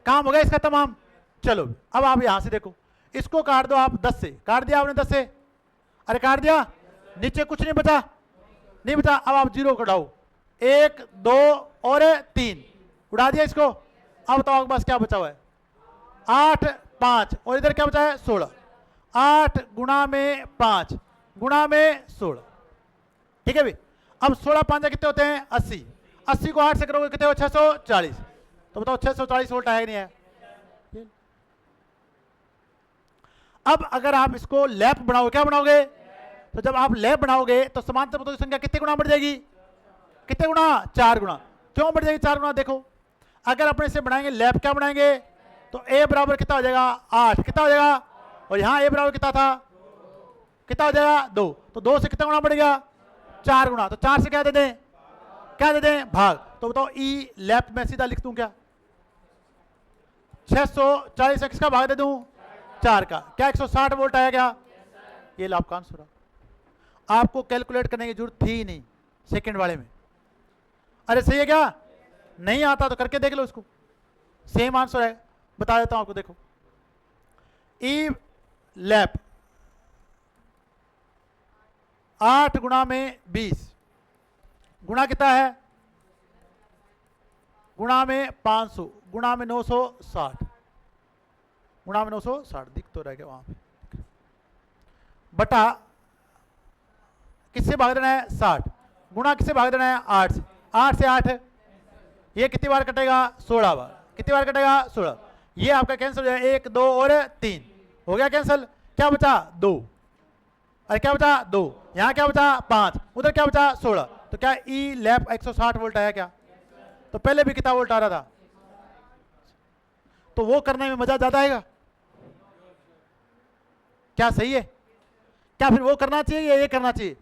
काम हो गया इसका तमाम। चलो अब आप यहां से देखो, इसको काट दो आप 10 से। काट दिया आपने 10 से, अरे काट दिया, नीचे कुछ नहीं बचा, नहीं बचा। अब आप 0 कटाओ, 1 2 और 3 उड़ा दिया इसको। अब बताओ आपके पास क्या बचा हुआ है, 8 5 और इधर क्या बचा है, 16। 8 गुणा में 5 गुणा में 16। ठीक है भाई। अब 16 5 कितने होते हैं, 80। 80 को 8 से करोगे कितने हो, 640। तो बताओ 640 वोल्ट है कि नहीं है। अब अगर आप इसको लैप बनाओगे, क्या बनाओगे, तो जब आप लैप बनाओगे तो समांतर पदों की संख्या कितने गुना बढ़ जाएगी, कितने गुना, 4 गुना। क्यों बढ़ जाएगी 4 गुना, देखो अगर अपने से बनाएंगे लैप, क्या बनाएंगे, तो ए बराबर कितना हो जाएगा, 8, कितना हो जाएगा, और यहां ए बराबर कितना था, कितना हो जाएगा, 2। तो 2 से कितना गुना बढ़ेगा, 4 गुना। तो 4 से क्या दे दें, क्या दे दें, भाग। तो बताओ ई लैप में सीधा लिख दूं क्या, 640 से किसका भाग दे दूं, 4 का। क्या 160 वोल्ट आया क्या, ये लो आपका आंसर। आपको कैलकुलेट करने की जरूरत थी ही नहीं सेकंड वाले में। अरे सही है क्या, नहीं आता तो करके देख लो इसको, सेम आंसर है। बता देता हूं आपको, देखो ई लैप 8 गुणा में 20 गुणा कितना है, गुणा में 500 गुणा में 960 गुणा में 960 दिख तो रह गया वहां पे, बटा किससे भाग देना है 60 गुणा किससे भाग देना है 8 से, 8 से 8 ये कितनी बार कटेगा 16 बार, कितनी बार कटेगा 16, ये आपका कैंसिल हो जाएगा 1 2 और 3 हो गया कैंसिल, क्या बचा 2, अरे क्या बचा 2, यहाँ क्या बचा 5, उधर क्या बचा 16, तो क्या ई लैप 160 वोल्ट आया क्या, तो पहले भी कितना वोल्ट आ रहा था, तो वो करने में मजा ज्यादा आएगा, क्या सही है, क्या फिर वो करना चाहिए या ये करना चाहिए,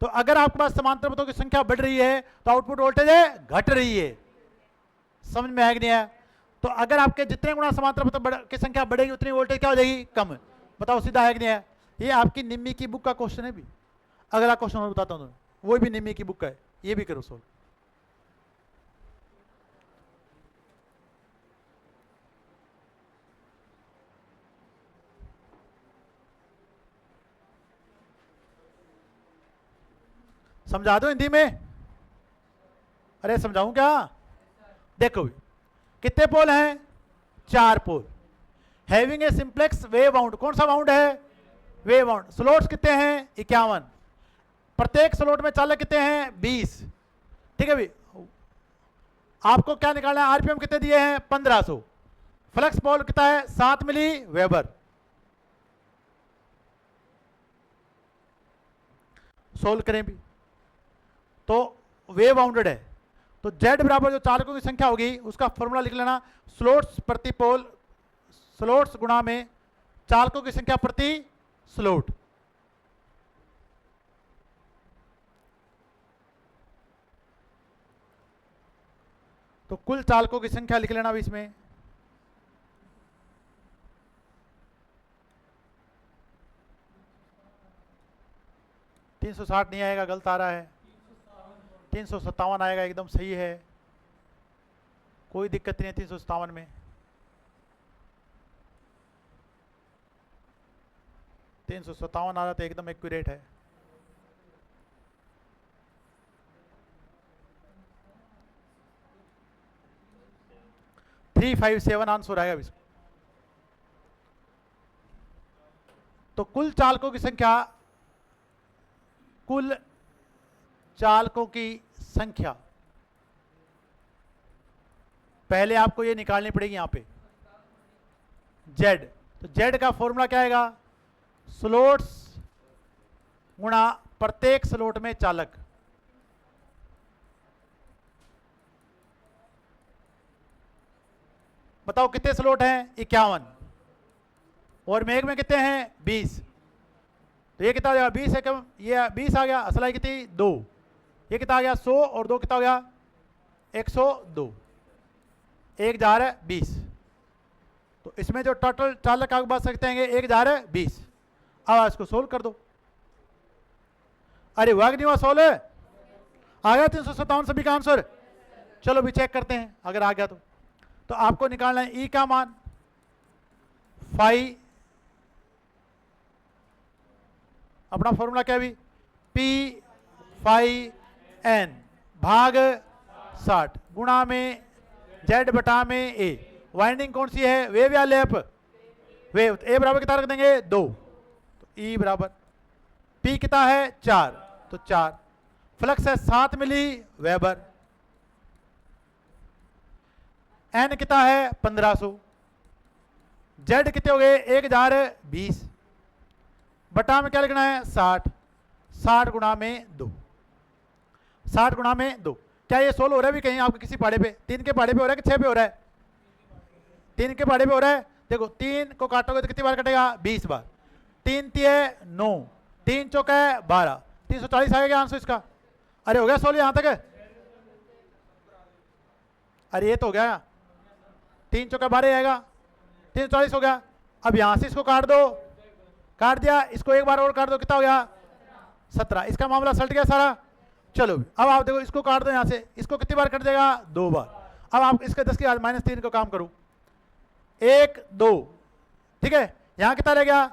तो अगर आपके पास समांतर पथों की संख्या बढ़ रही है तो आउटपुट वोल्टेज है घट रही है, समझ में आएगा नहीं आया, तो अगर आपके जितने गुना समांतर पथों की संख्या बढ़ेगी उतनी वोल्टेज क्या हो जाएगी कम, बताओ सीधा है कि नहीं है, ये आपकी निम्मी की बुक का क्वेश्चन है भी, अगला क्वेश्चन और बताता हूं वो भी निम्मी की बुक का है, ये भी करो सोल्व। समझा दो हिंदी में, अरे समझाऊं क्या, देखो भी कितने पोल हैं 4 pole, having a simplex wave wound, कौन सा बाउंड है वेव बाउंड, स्लोट्स कितने हैं 51, प्रत्येक स्लोट में चालक कितने हैं 20, ठीक है भी, आपको क्या निकालना है आरपीएम कितने दिए हैं 1500, फ्लक्स पोल कितना है 7 मिली वेबर, सोल्व करें भी तो वेव बाउंडेड है, तो Z बराबर जो चालकों की संख्या होगी उसका फॉर्मूला लिख लेना, स्लोट्स प्रति पोल, स्लोट्स गुणा में चालकों की संख्या प्रति स्लोट, तो कुल चालकों की संख्या लिख लेना भी इसमें, $360 नहीं आएगा, गलत आ रहा है, 357 आएगा, एकदम सही है, कोई दिक्कत नहीं है 357 में, 357 आ रहा तो एकदम एक्यूरेट है, $357 आंसर आएगा इसको, तो कुल चालकों की संख्या, कुल चालकों की संख्या पहले आपको ये निकालनी पड़ेगी यहां पे Z, तो Z का फॉर्मूला क्या आएगा स्लोट्स गुणा प्रत्येक स्लोट में चालक, बताओ कितने स्लोट हैं 51 और मेघ में कितने हैं 20, तो ये कितना हो गया 20 है कम, ये 20 आ गया, असलाई कितनी 2, ये कितना आ गया 100 और 2 कितना हो गया 102, 1020, तो इसमें जो टोटल चालक आपके पास सकते हैं 1020, अब इसको सोल्व कर दो, अरे वाह नहीं हुआ सोल्व, आ गया 357 सभी का आंसर, चलो भी चेक करते हैं अगर आ गया तो आपको निकालना है ई का मान फाई, अपना फॉर्मूला क्या है पी फाई एन भाग 60 गुणा में Z बटा में ए, वाइंडिंग कौन सी है वेव या लैप, वेव, ए बराबर कितना रख देंगे 2, तो ई बराबर पी कितना है 4, तो 4, फ्लक्स है 7 मिली वेबर, एन कितना है 1500, Z कितने हो गए 1020, बटा में क्या लिखना है 60, 60 गुणा में 2, 60 गुणा में 2, क्या ये 16 हो रहा है भी कहीं आपके किसी पहाड़े पे, 3 के पहाड़े पे हो रहा है कि 6 पे हो रहा है, 3 के पहाड़े पे हो रहा है, देखो 3 को काटोगे तो कितनी बार कटेगा 20 बार, 3 3 9, 3 चौका है 12, 340 आएगा आंसर इसका, अरे हो गया 16 यहां तक है, अरे ये तो हो गया 3 चौका 12 आएगा, 340 हो गया, अब यहां से इसको काट दो, काट दिया, इसको एक बार और काट दो, कितना हो गया 17, इसका मामला सल्ट गया सारा, चलो अब आप देखो इसको काट दो यहां से, इसको कितनी बार कट जाएगा 2 बार, अब आप इसके 10 की घात -3 को काम करो, 1 2, ठीक है, यहां कितना रह गया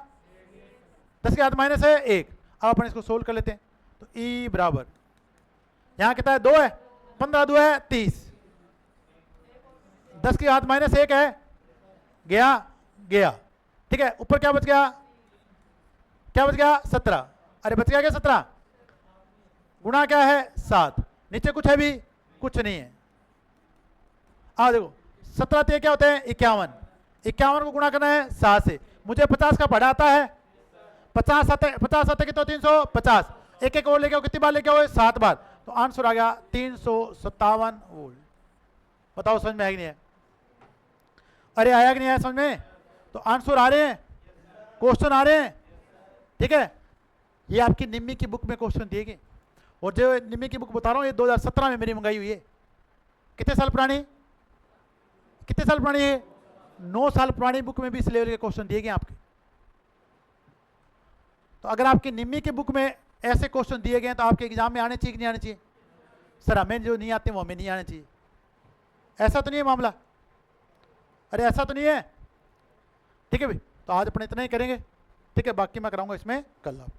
10 की घात -1, अब अपन इसको सोल्व कर लेते हैं। तो E बराबर यहाँ कितना है 2 है, 15 2 है 30, 10 की घात -1 है, गया गया। ठीक है, ऊपर क्या बच गया, क्या बच गया 17, अरे बच गया क्या 17, गुणा क्या है 7, नीचे कुछ है भी, कुछ नहीं है। देखो 17 ते क्या होते हैं 51, 51 को गुणा करना है 7 से। मुझे 50 का पढ़ा आता है, 50 7 कितना 350, एक एक और लेके आओ, कितनी बार लेके आओ 7 बार, तो आंसर आ गया 357 वोल्ट। बताओ समझ में आया कि नहीं है, अरे आया कि नहीं आया समझ में। तो आंसर आ रहे हैं, क्वेश्चन आ रहे हैं। ठीक है, ये आपकी निम्मी की बुक में क्वेश्चन दिए गए, और जो निम्मी की बुक बता रहा हूँ ये 2017 में मेरी मंगाई हुई है। कितने साल पुरानी, कितने साल पुरानी है, 9 साल पुरानी बुक में भी इस लेवल के क्वेश्चन दिए गए आपके। तो अगर आपकी निम्मी की बुक में ऐसे क्वेश्चन दिए गए हैं तो आपके एग्जाम में आने चाहिए कि नहीं आने चाहिए। सर हमें जो नहीं आते वो हमें नहीं आने चाहिए, ऐसा तो नहीं है मामला, अरे ऐसा तो नहीं है। ठीक है भाई, तो आज अपने इतना ही करेंगे। ठीक है, बाकी मैं कराऊंगा इसमें कल आप।